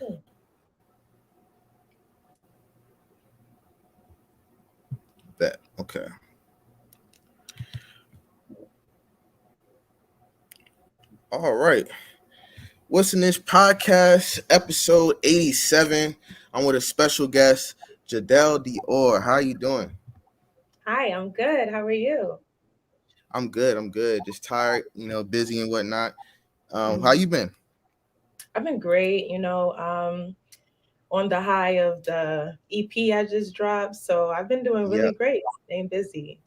Hmm. Bet. Okay. All right. What's in this podcast? Episode 87. I'm with a special guest, Jadelle Dior. How you doing? Hi, I'm good. How are you? I'm good. I'm good. Just tired, busy and whatnot. How Mhm. you been? I've been great, on the high of the EP I just dropped. So I've been doing Yeah. really great, staying busy.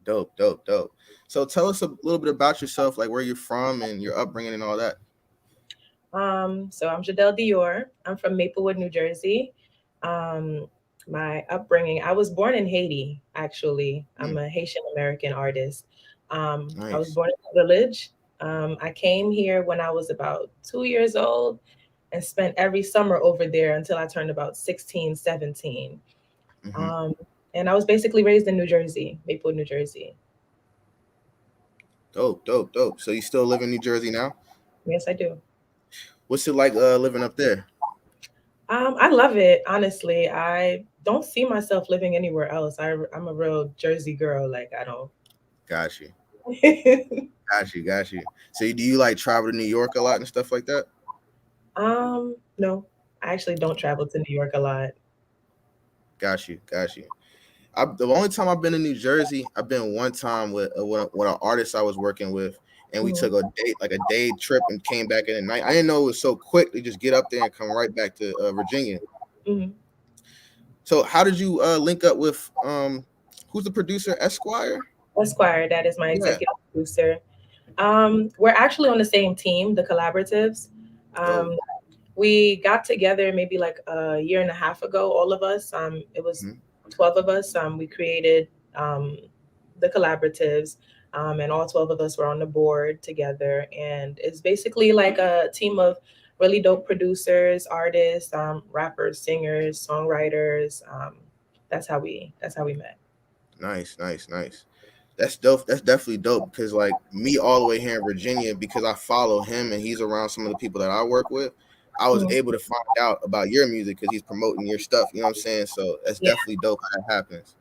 Dope, dope, dope. So tell us a little bit about yourself, like where you're from and your upbringing and all that. So I'm Jadelle Dior. I'm from Maplewood, New Jersey. Um, my upbringing, I was born in Haiti, actually. I'm Hmm, a Haitian American artist. I was nice. born in a village. I came here when I was about 2 years old and spent every summer over there until I turned about 16, 17. Hmm. Um, and I was basically raised in New Jersey, Maplewood, New Jersey. Dope, dope, dope. So you still live in New Jersey now? Yes, I do. What's it like living up there? I love it, honestly. I don't see myself living anywhere else. I'm a real Jersey girl. Like, I don't. Got you. Got you, got you. So do you like travel to New York a lot and stuff like that? No, I actually don't travel to New York a lot. Got you, got you. The only time I've been in New Jersey, I've been one time with an artist I was working with, and we Mhm, took a date, like a day trip, and came back in the night. I didn't know it was so quick to just get up there and come right back to Virginia. mhm. So how did you link up with who's the producer? Esquire. Esquire, that is my Yeah. executive producer. We're actually on the same team, the collaboratives. Dope. Um, we got together maybe like a year and a half ago, all of us. It was Mhm. 12 of us. We created um, the collaboratives, and all 12 of us were on the board together. And it's basically like a team of really dope producers, artists, rappers, singers, songwriters. That's how we met. Nice, nice, nice. That's dope. That's definitely dope because like me all the way here in Virginia, because I follow him and he's around some of the people that I work with. I was Mhm. able to find out about your music because he's promoting your stuff. You know what I'm saying? So that's Yeah, definitely dope how that happens.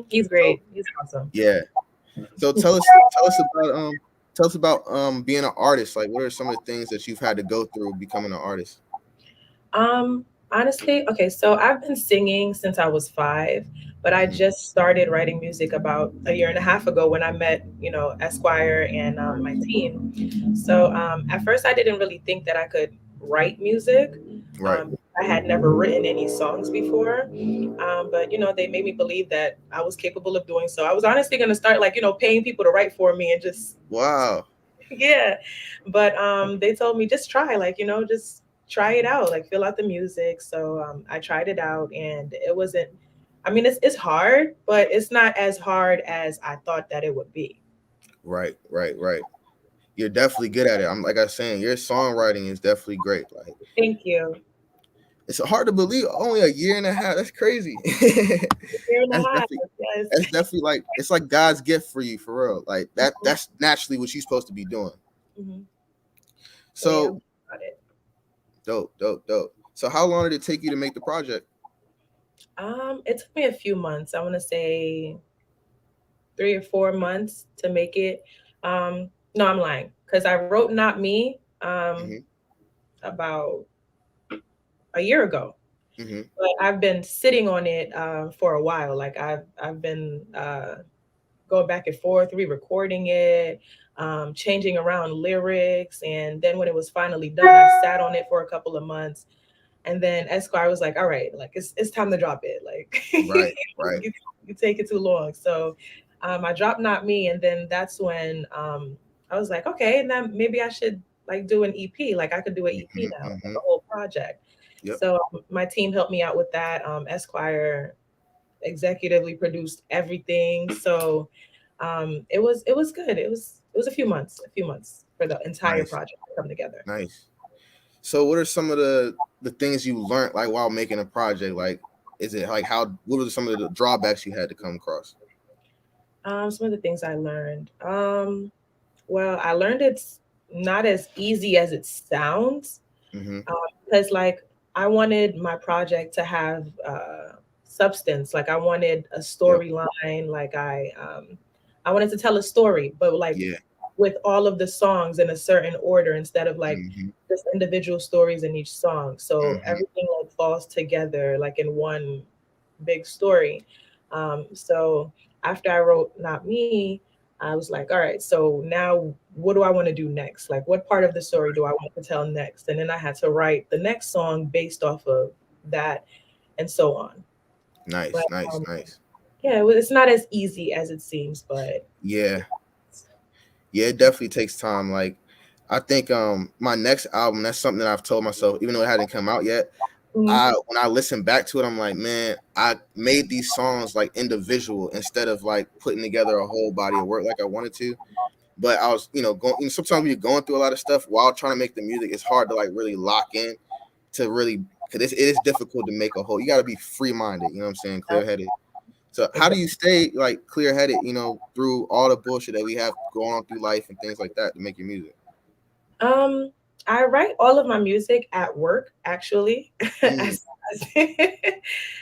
he's So great. He's awesome. yeah. So tell us about being an artist. Like, what are some of the things that you've had to go through becoming an artist? Um, Honestly, okay, so I've been singing since I was 5, but I Hmm. just started writing music about a year and a half ago when I met, Esquire and my team. So at first, I didn't really think that I could write music. Right. I had never written any songs before, but they made me believe that I was capable of doing so. I was honestly going to start like paying people to write for me and just Wow. yeah, but they told me just try, like just try it out, like fill out the music. So I tried it out, and it wasn't. I mean, it's hard, but it's not as hard as I thought that it would be. Right. Right. Right. You're definitely good at it. I'm like I was saying, your songwriting is definitely great. Like Thank you. it's hard to believe only a year and a half. That's crazy. Year and a that's half. definitely Yes. that's definitely like it's like God's gift for you for real. Like that's naturally what you're supposed to be doing. Mhm. So yeah, I'm So about it. dope, dope, dope. So how long did it take you to make the project? It took me a few months. I want to say 3 or 4 months to make it. No, I'm lying because I wrote "Not Me" Hmm. about a year ago. Hmm. But I've been sitting on it for a while. Like I've been going back and forth, re-recording it, changing around lyrics, and then when it was finally done, I sat on it for a couple of months, and then Esquire was like, "All right, like it's time to drop it. Like Right, right. you take it too long." So I dropped "Not Me," and then that's when I was like, "Okay, and then maybe I should like do an EP. Like I could do an EP Hmm. now, like Hmm. a whole project." Yep. So my team helped me out with that. Esquire executively produced everything. So it was good. It was a few months for the entire Nice, project to come together. nice. So what are some of the things you learned like while making a project? Like, is it like how? What were some of the drawbacks you had to come across? Some of the things I learned. Well, I learned it's not as easy as it sounds. Mm-hmm. Because like I wanted my project to have substance. Like I wanted a Yep. storyline. Like I wanted to tell a story, but like Yeah. with all of the songs in a certain order instead of like Mm-hmm. just individual stories in each song. So Mm-hmm. everything like falls together like in one big story. So after I wrote Not Me, I was like, all right, so now what do I want to do next? Like, what part of the story do I want to tell next? And then I had to write the next song based off of that and so on. But Nice, nice, nice. yeah, it's not as easy as it seems, but Yeah. Yeah, it definitely takes time. Like, I think my next album, that's something that I've told myself, even though it hadn't come out yet. mm, I when I listen back to it, I'm like, man, I made these songs like individual instead of like putting together a whole body of work like I wanted to. But I was, going. Sometimes when you're going through a lot of stuff while trying to make the music, it's hard to like really lock in to really because it is difficult to make a whole. You got to be free minded. You know what I'm saying? Clear headed. So how do exactly. you stay like clear headed? Through all the bullshit that we have going on through life and things like that to make your music. Um, I write all of my music at work, actually. Mm, as,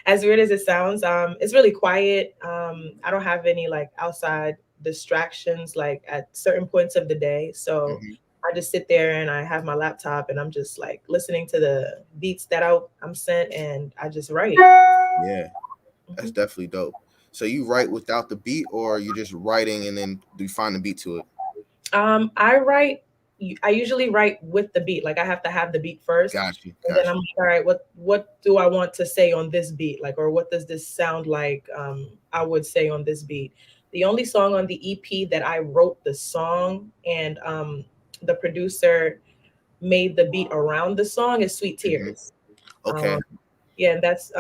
as weird as it sounds, it's really quiet. I don't have any like outside distractions like at certain points of the day. So hmm. I just sit there and I have my laptop and I'm just like listening to the beats that I'm sent and I just write. Yeah, that's Mhm. definitely dope. So you write without the beat, or you just writing and then do you find the beat to it? I write. I usually write with the beat. Like I have to have the beat first, Got you, and then got I'm you. like, all right, what do I want to say on this beat? Like, or what does this sound like? I would say on this beat. The only song on the EP that I wrote the song and the producer made the beat around the song is "Sweet Hmm. Tears." Um, Okay, yeah, and that's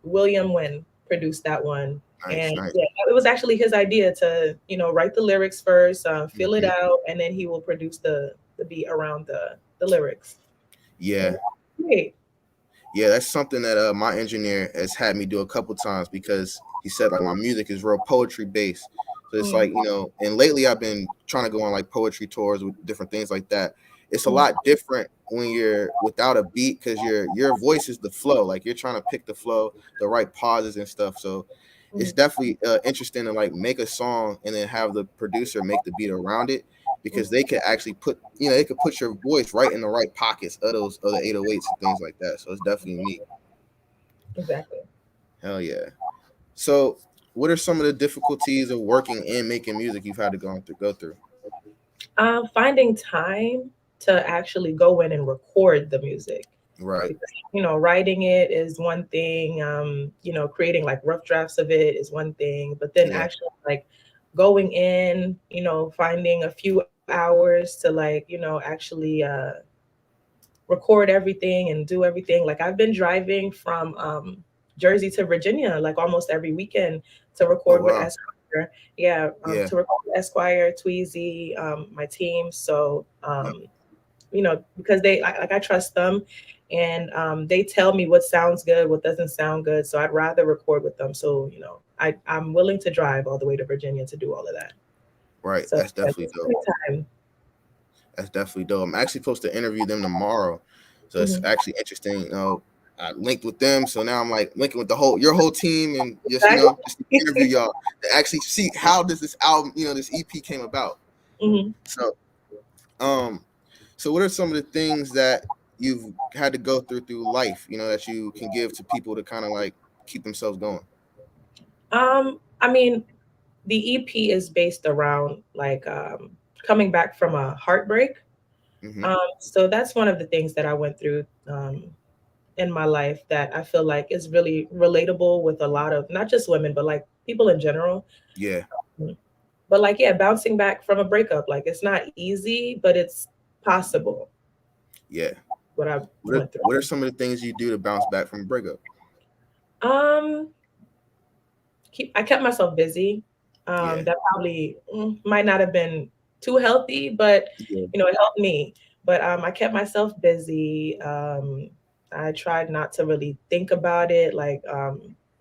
William Wynn produced that one. And nice, nice. yeah, it was actually his idea to, write the lyrics first, fill it Hmm. out, and then he will produce the beat around the lyrics. And Yeah, great. yeah, that's something that my engineer has had me do a couple times because he said like my music is real poetry based. So it's Mm, like, and lately I've been trying to go on like poetry tours with different things like that. It's a mm, lot different when you're without a beat because your voice is the flow. Like you're trying to pick the flow, the right pauses and stuff. So it's mm, definitely interesting to like make a song and then have the producer make the beat around it because mm, they could actually they could put your voice right in the right pockets of those other 808s and things like that. So it's definitely neat. exactly. Hell yeah. So what are some of the difficulties of working and making music you've had to go through? Finding time to actually go in and record the music. Right. Because, writing it is one thing, creating like rough drafts of it is one thing, but then Yeah. actually like going in, finding a few hours to like, actually record everything and do everything. Like I've been driving from Jersey to Virginia like almost every weekend to Oh record with wow. Esquire. Yeah, Yeah. to record with Esquire, Tweezy, my team. So Yep. because like I trust them, and they tell me what sounds good, what doesn't sound good. So I'd rather record with them. So I'm willing to drive all the way to Virginia to do all of that. Right. So That's yeah, definitely just dope. time. That's definitely dope. I'm actually supposed to interview them tomorrow. So it's Hmm. actually interesting. I linked with them. So now I'm like linking with your whole team and just, just to Exactly. interview y'all to actually see how does this album, this EP came about. Hmm. So um so what are some of the things that you've had to go through life, that you can give to people to kind of like keep themselves going? I mean, the EP is based around like coming back from a heartbreak. Hmm. So that's one of the things that I went through in my life that I feel like is really relatable with a lot of not just women, but like people in general. Yeah. Mm. But like, yeah, bouncing back from a breakup, like it's not easy, but it's possible. Yeah. What I What are, went through. what are some of the things you do to bounce back from a breakup? Um, I kept myself busy. Yeah. That probably might not have been too healthy, but Yeah. it helped me. But I kept myself busy. I tried not to really think about it. Like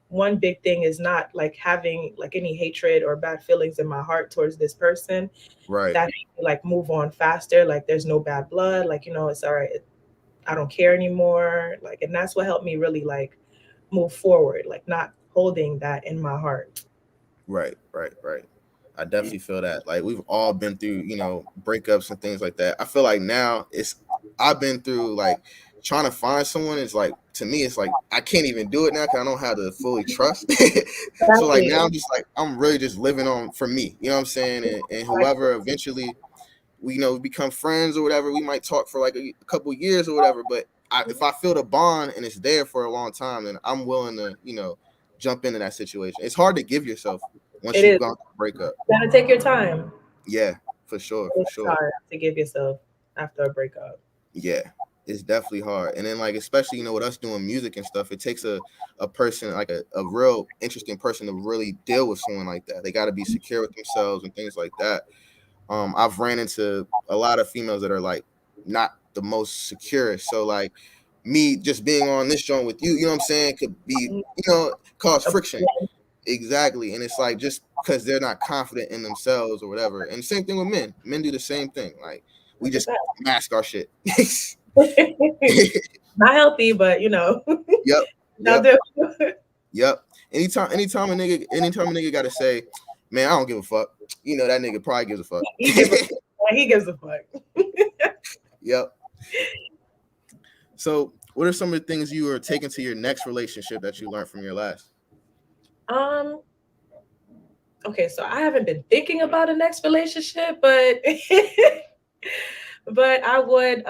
one big thing is not like having like any hatred or bad feelings in my heart towards this person. Right. That made me like move on faster. Like there's no bad blood. Like it's all right. I don't care anymore. Like, and that's what helped me really like move forward, like not holding that in my heart. Right, right, right. I definitely feel that. Like we've all been through, breakups and things like that. I feel like now I've been through like trying to find someone. It's like to me, it's like I can't even do it now because I don't have to fully trust. So like Exactly. now I'm just like I'm really just living on for me. You know what I'm saying? And whoever eventually we become friends or whatever, we might talk for like a couple years or whatever. But if I feel the bond and it's there for a long time, then I'm willing to jump into that situation. It's hard to give yourself once It you've is. gone through a breakup. You gotta take your time. Yeah, for sure, for It's sure. hard to give yourself after a breakup. Yeah, it's definitely hard. And then like especially with us doing music and stuff, it takes a person like a real interesting person to really deal with someone like that. They got to be secure with themselves and things like that. I've ran into a lot of females that are like not the most secure. So like me just being on this joint with you, you know what I'm saying, could be, cause friction. Exactly. And it's like just because they're not confident in themselves or whatever. And same thing with men. Men do the same thing. Like we It's a just fact. mask our shit. Not healthy, but Yep. they'll Yep. do. Yep. Anytime a nigga gotta say, man, I don't give a fuck. That nigga probably gives a fuck. He give a he gives a fuck. Yep. So, what are some of the things you are taking to your next relationship that you learned from your last? Um. Okay, so I haven't been thinking about a next relationship, but but I would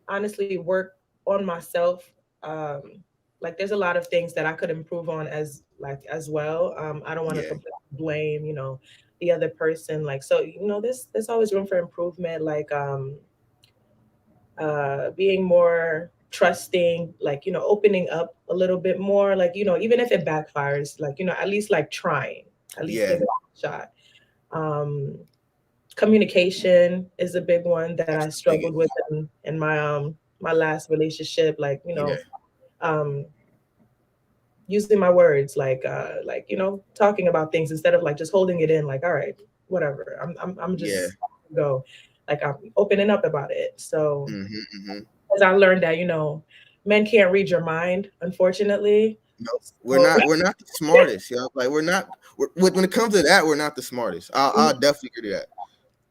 honestly work on myself. Um, like there's a lot of things that I could improve on as well. I don't want to Yeah, completely blame the other person. Like so there's always room for improvement. Like being more trusting, like opening up a little bit more. Like even if it backfires, like at least like trying, at least yeah, give it a shot. Um, Communication is a big one that I that's the struggled with biggest. in my last relationship. Like Yeah, um, using my words, like talking about things instead of like just holding it in. Like all right, whatever. I'm yeah. just go. Like I'm opening up about it. So Mm-hmm, mm-hmm. as I learned that men can't read your mind, unfortunately. Nope, we're So not. We're not the smartest, yo. Like we're not. When it comes to that, we're not the smartest. I'll definitely agree to that.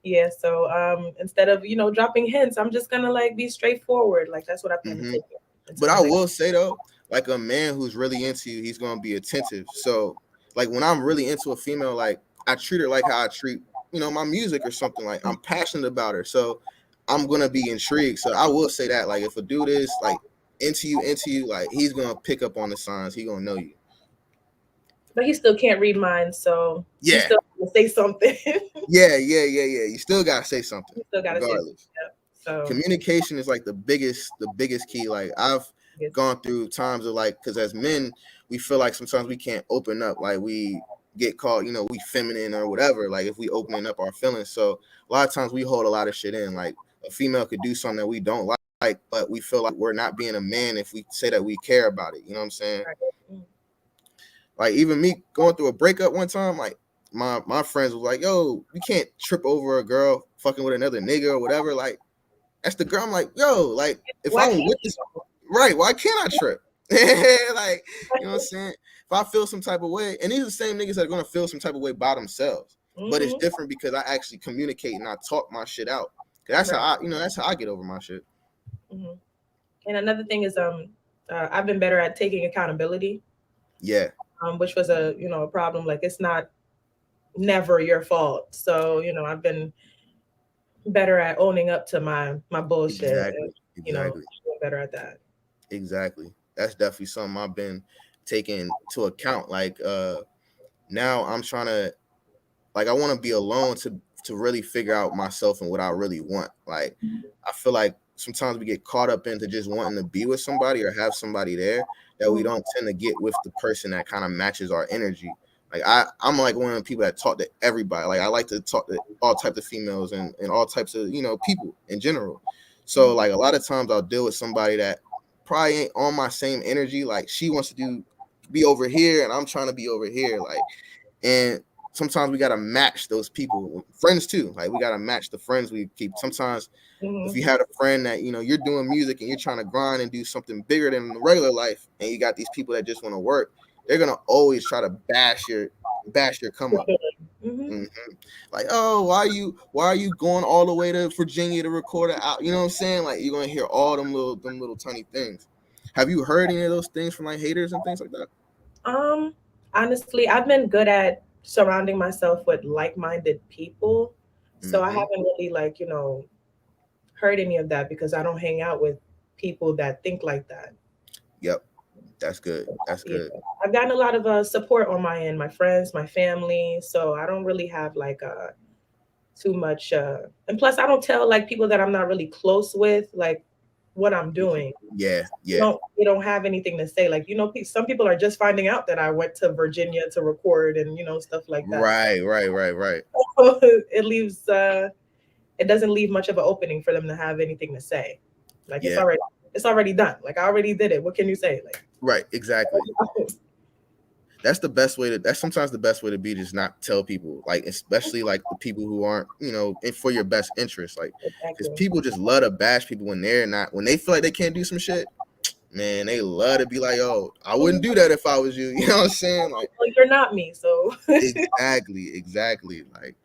yeah, so instead of dropping hints, I'm just gonna like be straightforward. Like that's what I plan to Mm-hmm. take into But my I next. will say though, like a man who's really into you, he's gonna be attentive. So like when I'm really into a female, like I treat her like how I treat, my music or something. Like I'm passionate about her. So I'm gonna be intrigued. So I will say that, like if a dude is like into you, like he's gonna pick up on the signs, he gonna know you. But he still can't read minds, so you Yeah. still have to say something. Yeah, yeah, yeah, yeah. You still gotta say something, You still gotta say something. regardless. Yep. So Communication is like the biggest key. Like I've yes. gone through times of like, because as men we feel like sometimes we can't open up, like we get called we feminine or whatever, like if we opening up our feelings. So a lot of times we hold a lot of shit in. Like a female could do something that we don't like, but we feel like we're not being a man if we say that we care about it, you know what I'm saying? Right. Mm. Like even me going through a breakup one time, like my friends was like, yo, you can't trip over a girl fucking with another nigga or whatever. Like that's the girl. I'm like, yo, like if Why I'm can't with this, right? Why can't I trip? Like, you know what I'm saying? If I feel some type of way, and these are the same niggas that are gonna feel some type of way by themselves, but it's mm-hmm. different because I actually communicate and I talk my shit out. That's how Right. I get over my shit. Mm-hmm. And another thing is I've been better at taking accountability, Yeah, which was a problem. Like it's not never your fault. So I've been better at owning up to my bullshit and exactly, exactly, doing better at that. exactly. That's definitely something I've been taking to account. Like now I'm trying to, like I want to be alone to really figure out myself and what I really want. Like I feel like sometimes we get caught up into just wanting to be with somebody or have somebody there that we Mhm. don't tend to get with the person that kind of matches our energy. Like I'm like one of the people that talk to everybody. Like I like to talk to all types of females and all types of people in general. So like a lot of times I'll deal with somebody that probably ain't on my same energy. Like she wants to be over here and I'm trying to be over here. Like and sometimes we gotta match those people, friends too. Like we gotta match the friends we keep. Sometimes if Hmm. you had a friend that you're doing music and you're trying to grind and do something bigger than the regular life, and you got these people that just want to work, they're gonna always try to bash your come up. Hmm. hmm Like, oh, why are you going all the way to Virginia to record it out? You know what I'm saying? Like you're gonna hear all them little tiny things. Have you heard any of those things from like haters and things like that? Um, Honestly, I've been good at surrounding myself with like-minded people, so I hmm haven't really like heard any of that because I don't hang out with people that think like that. Yep, that's good. That's Yeah, good. I've gotten a lot of support on my end, my friends, my family. So I don't really have like too much. And plus, I don't tell like people that I'm not really close with like what I'm doing. Yeah, You yeah. don't you don't have anything to say. Like some people are just finding out that I went to Virginia to record and stuff like that. Right, right, right, right. So it leaves it doesn't leave much of an opening for them to have anything to say. Like Yeah, it's already done. Like I already did it. What can you say? Like right, exactly. That's the best way to. That's sometimes the best way to be. Just not tell people, like especially like the people who aren't, for your best interest. Like, because exactly. people just love to bash people when they're not. When they feel like they can't do some shit, man, they love to be like, "Oh, I wouldn't do that if I was you." You know what I'm saying? Like, Well, you're not me, so exactly, exactly. Like,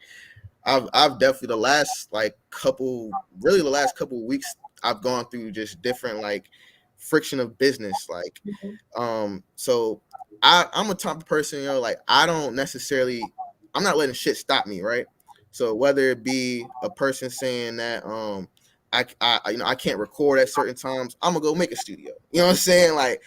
I've definitely the last couple of weeks, I've gone through just different like friction of business, like so I'm a type of person, like I'm not letting shit stop me, right? So whether it be a person saying that I can't record at certain times, I'm gonna go make a studio. You know what I'm saying? Like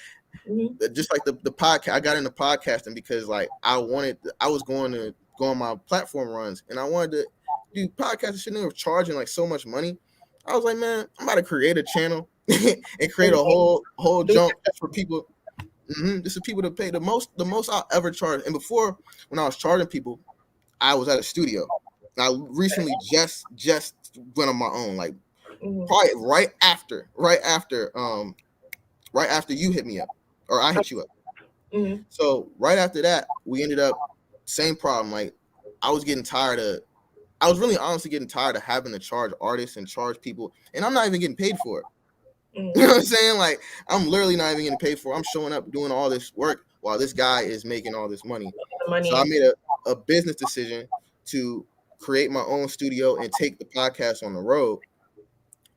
Mhm. just like the podcast, I got into podcasting because like I was going to go on my platform runs and I wanted to do podcasts. Shouldn't have charging like so much money. I was like, man, I'm about to create a channel and create a whole Do junk just for people. Just for people to pay the most I'll ever charge. And before, when I was charging people, I was at a studio. I recently just went on my own, like Mhm. probably right after you hit me up or I hit you up. Mhm. So right after that, we ended up same problem. Like I was getting tired of I was really honestly getting tired of having to charge artists and charge people, and I'm not even getting paid for it. You Mhm. know what I'm saying? Like I'm literally not even getting paid for it. I'm showing up doing all this work while this guy is making all this money. The So I money. made a business decision to create my own studio and take the podcast on the road.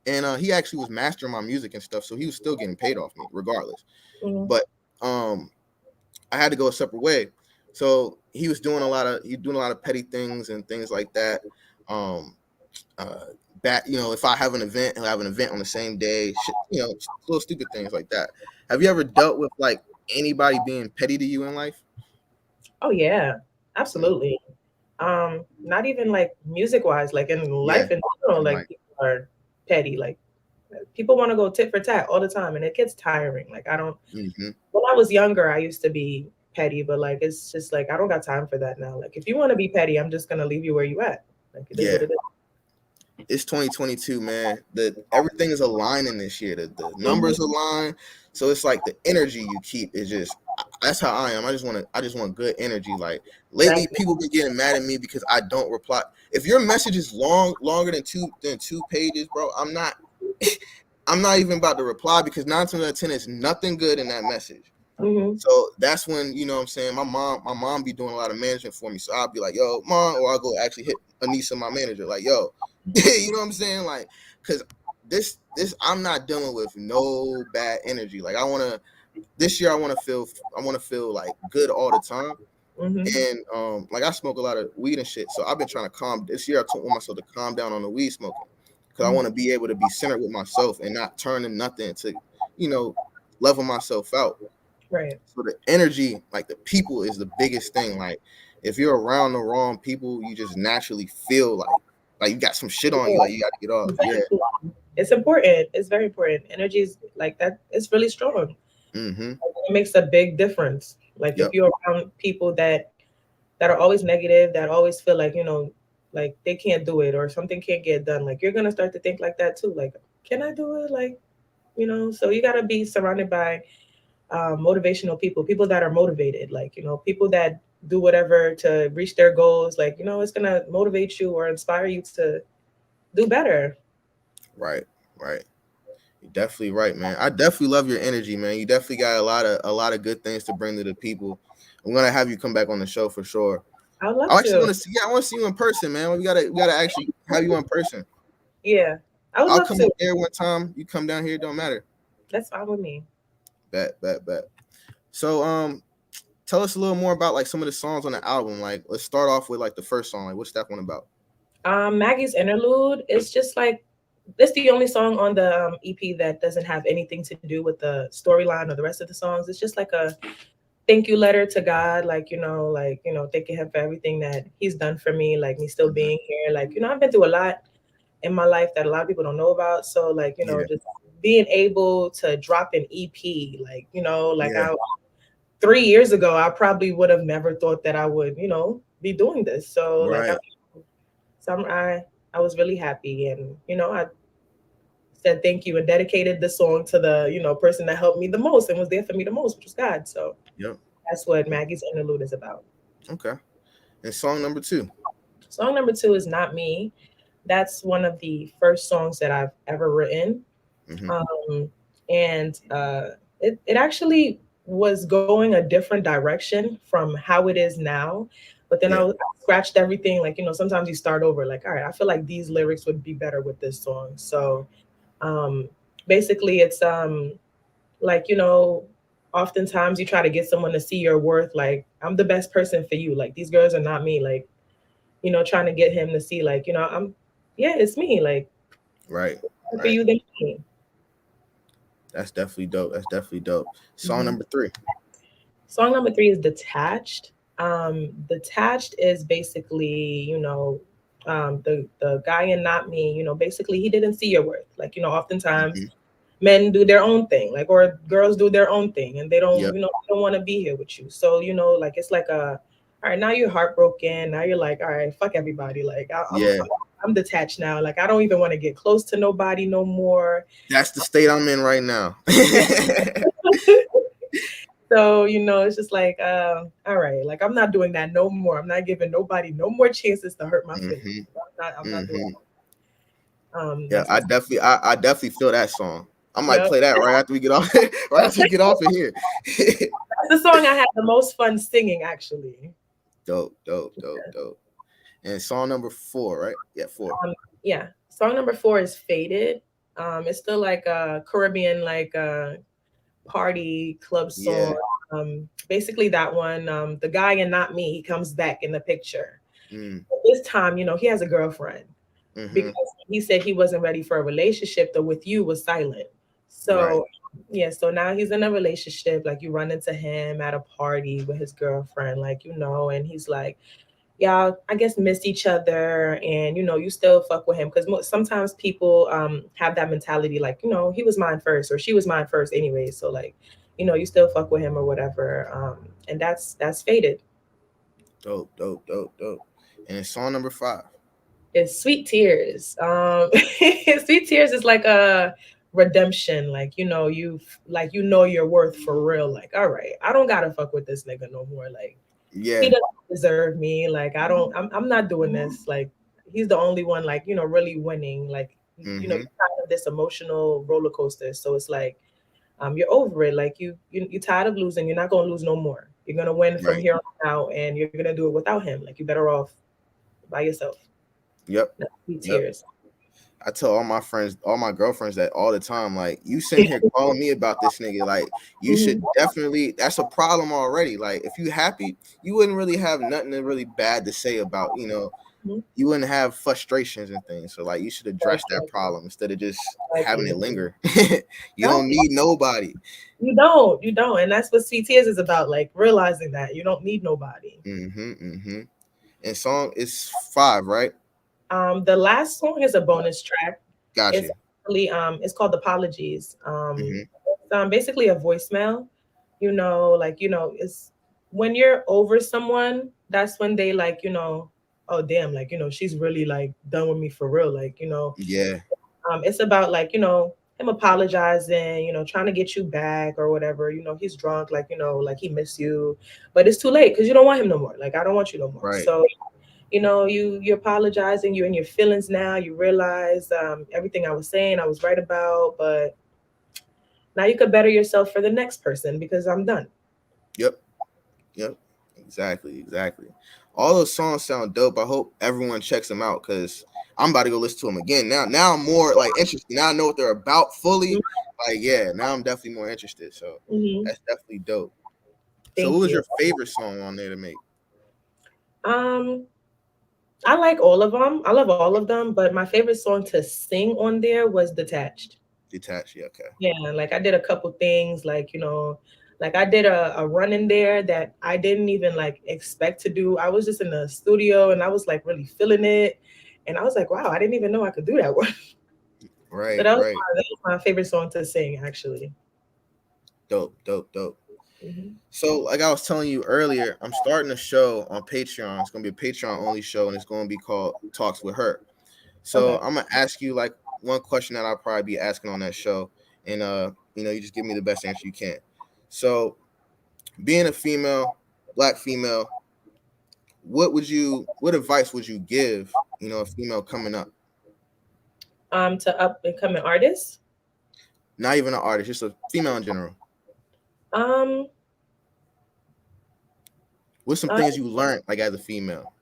And he actually was mastering my music and stuff, so he was still getting paid off me regardless. Mhm. But um I had to go a separate way. So he was doing a lot of petty things and things like that. Um, if I have an event, he'll have an event on the same day. Shit, little stupid things like that. Have you ever dealt with like anybody being petty to you in life? Oh yeah, Mm, absolutely. Not even like music wise, like in yeah, life in general, and like like, people are petty. Like people want to go tit for tat all the time, and it gets tiring. Like I don't. hmm When I was younger, I used to be petty, but like it's just like I don't got time for that now. Like if you want to be petty, I'm just gonna leave you where you at. Like it is what yeah. it is. It's 2022, man. Everything is aligning this year. The Mhm. numbers align, so it's like the energy you keep is just. That's how I am. I just want good energy. Like lately, Exactly. people been getting mad at me because I don't reply. If your message is longer than two pages, bro, I'm not. I'm not even about to reply because 9 times out of 10 is nothing good in that message. Hmm. So that's when what I'm saying, my mom be doing a lot of management for me. So I'll be like, yo, mom, or I'll go actually hit Anissa, my manager, like, yo, you know what I'm saying? Like, cause this I'm not dealing with no bad energy. Like this year I wanna feel like good all the time. Hmm. And like I smoke a lot of weed and shit. So I've been trying to this year I told myself to calm down on the weed smoking. Cause I want to Hmm. be able to be centered with myself and not turning nothing to, you know, level myself out. Right. So the energy, like the people, is the biggest thing. Like if you're around the wrong people, you just naturally feel like you got some shit on you. Like you got to get off. Yeah. Exactly. It's important. It's very important. Energy is like that. It's really strong. Mm-hmm. It makes a big difference. Like if Yep. you're around people that are always negative, that always feel like like they can't do it or something can't get done. Like you're gonna start to think like that too. Like, can I do it? Like, so you gotta be surrounded by motivational people, people that are motivated. Like people that do whatever to reach their goals, like, it's gonna motivate you or inspire you to do better. Right, right. You're definitely right, man. I definitely love your energy, man. You definitely got a lot of good things to bring to the people. I'm gonna have you come back on the show for sure. I would love I actually to. want to see. Yeah, I want to see you in person, man. We gotta actually have you in person. Yeah, I would I'll love come to. up there one time. You come down here. Don't matter. That's fine with me. Bet, bet, bet. So, tell us a little more about like some of the songs on the album. Like, let's start off with like the first song. Like, what's that one about? Maggie's Interlude is just like, it's the only song on the EP that doesn't have anything to do with the storyline or the rest of the songs. It's just like a thank you letter to God, thanking him for everything that he's done for me, like me still Mhm. being here. Like, I've been through a lot in my life that a lot of people don't know about. So, like, Yeah, just being able to drop an EP, like, yeah, 3 years ago, I probably would have never thought that I would, be doing this. So, like, right. I was really happy, and I said thank you and dedicated the song to the person that helped me the most and was there for me the most, which was God. So Yep. that's what Maggie's Interlude is about. Okay. And song number two. Song number two is Not Me. That's one of the first songs that I've ever written. Mm-hmm. Um, and it actually was going a different direction from how it is now. But then Yeah. I scratched everything. Like, sometimes you start over, like, all right, I feel like these lyrics would be better with this song. So um, basically, it's like, oftentimes you try to get someone to see your worth. Like, I'm the best person for you. Like, these girls are not me. Like, trying to get him to see, like, yeah, it's me. Like, Right. for Right. you than me. That's definitely dope. That's definitely dope. Song Mhm. number three. Song number three is Detached. Detached is basically, the guy and not me, basically he didn't see your worth. Like, oftentimes Mm-hmm. men do their own thing, like, or girls do their own thing, and they don't, Yep. they don't want to be here with you. So, like, it's like all right, now you're heartbroken. Now you're like, all right, fuck everybody. Like, Yeah. I'm detached now. Like, I don't even want to get close to nobody no more. That's the state I'm in right now. So, it's just like, all right, like, I'm not doing that no more. I'm not giving nobody no more chances to hurt my feelings. Mm-hmm. I'm not doing Mm-hmm. that. Yeah, That's I the definitely, I definitely feel that song. I might Yep. play that right after we get off, right after we get off of here. That's the song I had the most fun singing, actually. Dope, dope, dope, dope. And song number four, right? Yeah, four. Yeah. Song number four is Faded. It's still like a Caribbean, like party club song. Yeah. Basically that one, the guy and not me, he comes back in the picture. Mm, This time, he has a girlfriend, mm-hmm. because he said he wasn't ready for a relationship. The with you was silent. Right. So yeah, so now he's in a relationship. Like, you run into him at a party with his girlfriend, like, and he's like, y'all, I guess, miss each other, and you still fuck with him, because sometimes people have that mentality, like, he was mine first or she was mine first anyway. So, like, you still fuck with him or whatever. And that's Faded. Dope, dope, dope, dope. And song number five. It's Sweet Tears. Sweet Tears is like a redemption. Like, your worth for real. Like, all right, I don't gotta fuck with this nigga no more. Like, he Yeah. doesn't deserve me. Like, I'm not doing this. Like, he's the only one, like, really winning. Like, you're Mm-hmm. tired of this emotional roller coaster. So it's like, you're over it. Like, you're tired of losing. You're not gonna lose no more. You're gonna win from Right. here on out, and you're gonna do it without him. Like, you're better off by yourself. Yep. That's Sweet Yep. Tears. I tell all my friends, all my girlfriends that all the time. Like, you sitting here calling me about this nigga. Like, you Mhm. should definitely. That's a problem already. Like, if you happy, you wouldn't really have nothing really bad to say about. Mhm. You wouldn't have frustrations and things. So like, you should address that Exactly. problem instead of just having Exactly. it linger. You don't Exactly. need nobody. You don't, and that's what Sweet Tears is about. Like, realizing that you don't need nobody. Mm-hmm. Mm-hmm. And song is five, right? The last song is a bonus track. Got It's you. actually it's called Apologies. Mm-hmm. It's basically a voicemail. Like, it's when you're over someone, that's when they, like, oh damn, like, she's really, like, done with me for real. Like, Yeah. it's about, like, him apologizing, trying to get you back or whatever. He's drunk, like, like he missed you, but it's too late because you don't want him no more. Like, I don't want you no more. Right. So, you're apologizing, you're in your feelings now. You realize everything I was saying, I was right about, but now you could better yourself for the next person because I'm done. Yep. Yep. Exactly. All those songs sound dope. I hope everyone checks them out because I'm about to go listen to them again. Now I'm more like interested. Now I know what they're about fully. Like, yeah, now I'm definitely more interested. So Mm-hmm. that's definitely dope. So what Thank was you. your favorite song on there to make? Um, I like all of them. I love all of them, but my favorite song to sing on there was Detached. Detached. Yeah, okay. Yeah, like I did a couple things, like, like I did a run in there that I didn't even like expect to do. I was just in the studio and I was like really feeling it. And I was like, wow, I didn't even know I could do that one. So Right, that was right. my favorite song to sing, actually. Dope. Hmm. So, like I was telling you earlier, I'm starting a show on Patreon. It's gonna be a Patreon only show, and it's gonna be called Talks with Her. So Okay. I'm gonna ask you like one question that I'll probably be asking on that show, and you just give me the best answer you can. So, being a female, black female, what advice would you give, a female coming up? To up and coming artists. Not even an artist, just a female in general. Um, What's some uh, things you learned like as a female?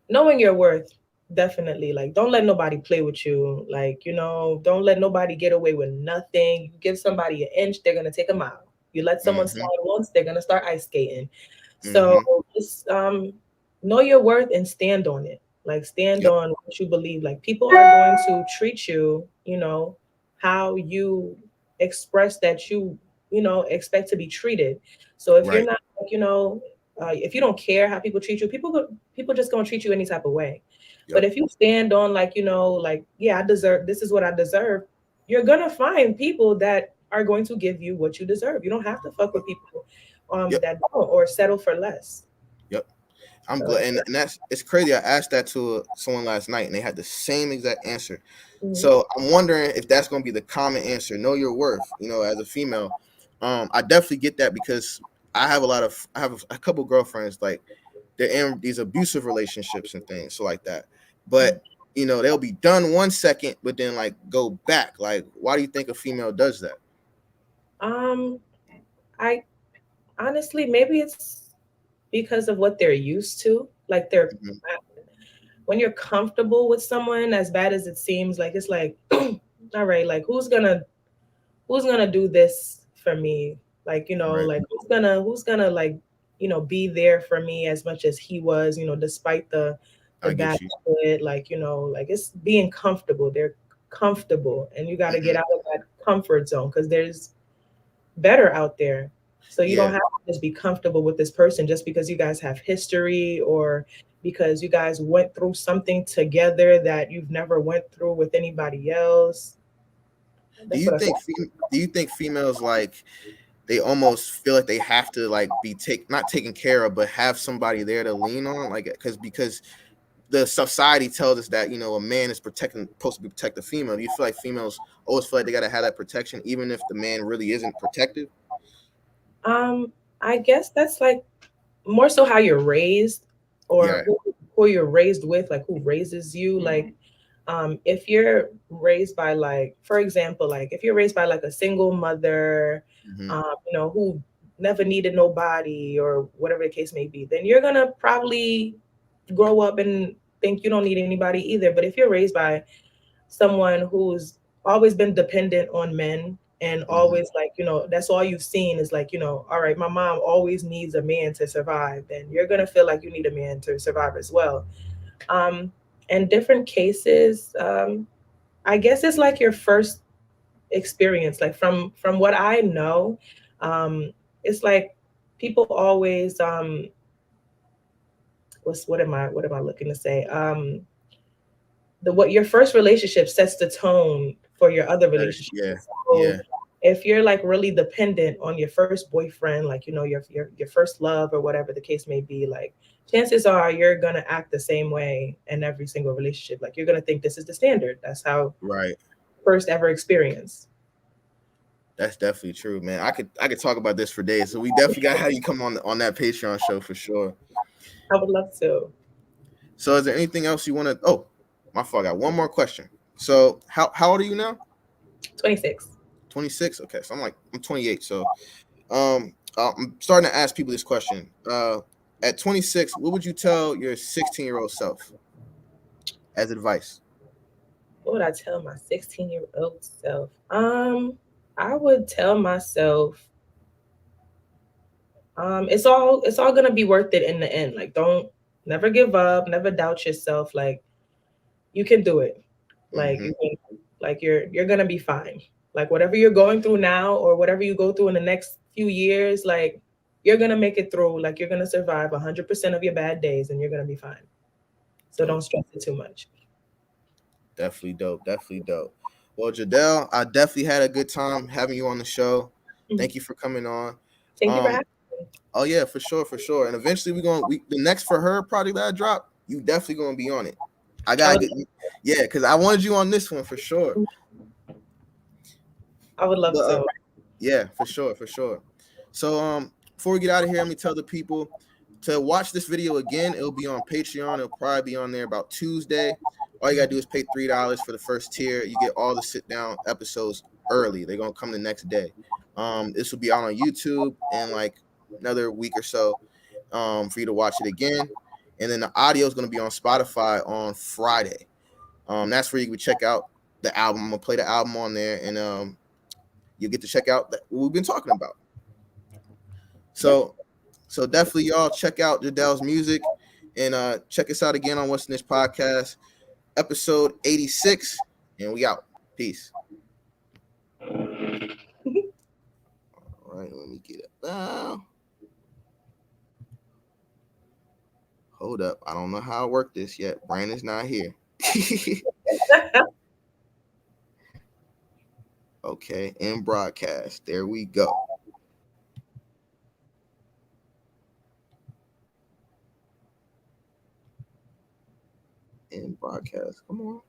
Knowing your worth, definitely. Like, don't let nobody play with you. Like, don't let nobody get away with nothing. You give somebody an inch, they're gonna take a mile. You let someone Mm-hmm. slide once, they're gonna start ice skating. So Mm-hmm. just know your worth and stand on it. Like, stand Yep. on what you believe. Like, people are going to treat you, how you express that expect to be treated. So if you're Right. not, like, if you don't care how people treat you, people just gonna treat you any type of way. But Yep. if you stand on, like, like, yeah, I deserve, this is what I deserve, you're gonna find people that are going to give you what you deserve. You don't have to fuck with people Yep. that don't, or settle for less. Yep. I'm glad, So and that's it's crazy. I asked that to someone last night, and they had the same exact answer. mhm. So I'm wondering if that's going to be the common answer. Know your worth. As a female, I definitely get that because I have a couple girlfriends like they're in these abusive relationships and things, so like that. But they'll be done 1 second, but then like go back. Like, why do you think a female does that? um I honestly, maybe it's because of what they're used to. Like, Hmm. when you're comfortable with someone, as bad as it seems, like, it's like, all right, like, who's gonna do this for me? Like, Right. like, who's gonna like, be there for me as much as he was, despite the I bad get you. shit. Like, like, it's being comfortable. They're comfortable, and you got to get Hmm. out of that comfort zone because there's better out there. So you don't Yeah. have to just be comfortable with this person just because you guys have history, or because you guys went through something together that you've never went through with anybody else. Do That's you what I said. think do you think females like they almost feel like they have to like be not taken care of, but have somebody there to lean on, like because the society tells us that a man is protecting supposed to be protect the female. Do you feel like females always feel like they gotta have that protection, even if the man really isn't protective? Um, I guess that's like more so how you're raised, or Yeah. who you're raised with, like who raises you. Like, if you're raised by, like, for example, like if you're raised by like a single mother, Hmm. who never needed nobody or whatever the case may be, then you're gonna probably grow up and think you don't need anybody either. But if you're raised by someone who's always been dependent on men, and Hmm. always, like, that's all you've seen is, like, all right, my mom always needs a man to survive, then you're going to feel like you need a man to survive as well. um and different cases, I guess it's like your first experience. Like, from what I know, it's like people always, what am I looking to say, the what your first relationship sets the tone for your other relationships. Yeah. So Yeah. if you're like really dependent on your first boyfriend, like, your first love or whatever the case may be, like, chances are you're gonna act the same way in every single relationship. Like, you're gonna think this is the standard. That's how Right. first ever experience. That's definitely true, man. I could talk about this for days. So we definitely got to have you come on that Patreon show for sure. I would love to. So is there anything else you want to? Oh, my fault. I got one more question. So how old are you now? 26. 26. Okay, so I'm 28. So I'm starting to ask people this question. At 26, what would you tell your 16-year-old self as advice? What would I tell my 16-year-old self? I would tell myself, it's all gonna be worth it in the end. Like, don't never give up, never doubt yourself. Like, you can do it. Like, Mm-hmm. you can, like you're gonna be fine. Like, whatever you're going through now, or whatever you go through in the next few years, like, you're gonna make it through. Like, you're gonna survive 100% of your bad days, and you're gonna be fine. So don't Dope. stress it too much. Definitely dope. Definitely dope. Well, Jadelle, I definitely had a good time having you on the show. Mhm. Thank you for coming on. Thank you for Um, having me. oh yeah, for sure, for sure. And eventually the next For Her project that I drop, you definitely gonna be on it. I I gotta would, get yeah, because I wanted you on this one for sure. I would love But to. yeah, for sure, for sure. So before we get out of here, let me tell the people to watch this video again. It'll be on Patreon. It'll probably be on there about Tuesday. All you gotta do is pay $3 for the first tier. You get all the sit down episodes early. They're gonna come the next day. This will be out on YouTube in like another week or so for you to watch it again. And then the audio is gonna be on Spotify on Friday. That's where you can check out the album. I'm gonna play the album on there, and you get to check out what we've been talking about. Yep. So definitely y'all check out Jadelle's music and check us out again on What's in This Podcast, episode 86, and we out. Peace. All right, let me get it now. Hold up. I don't know how I work this yet. Brandon's not here. Okay, in broadcast. There we go. In broadcast. Come on.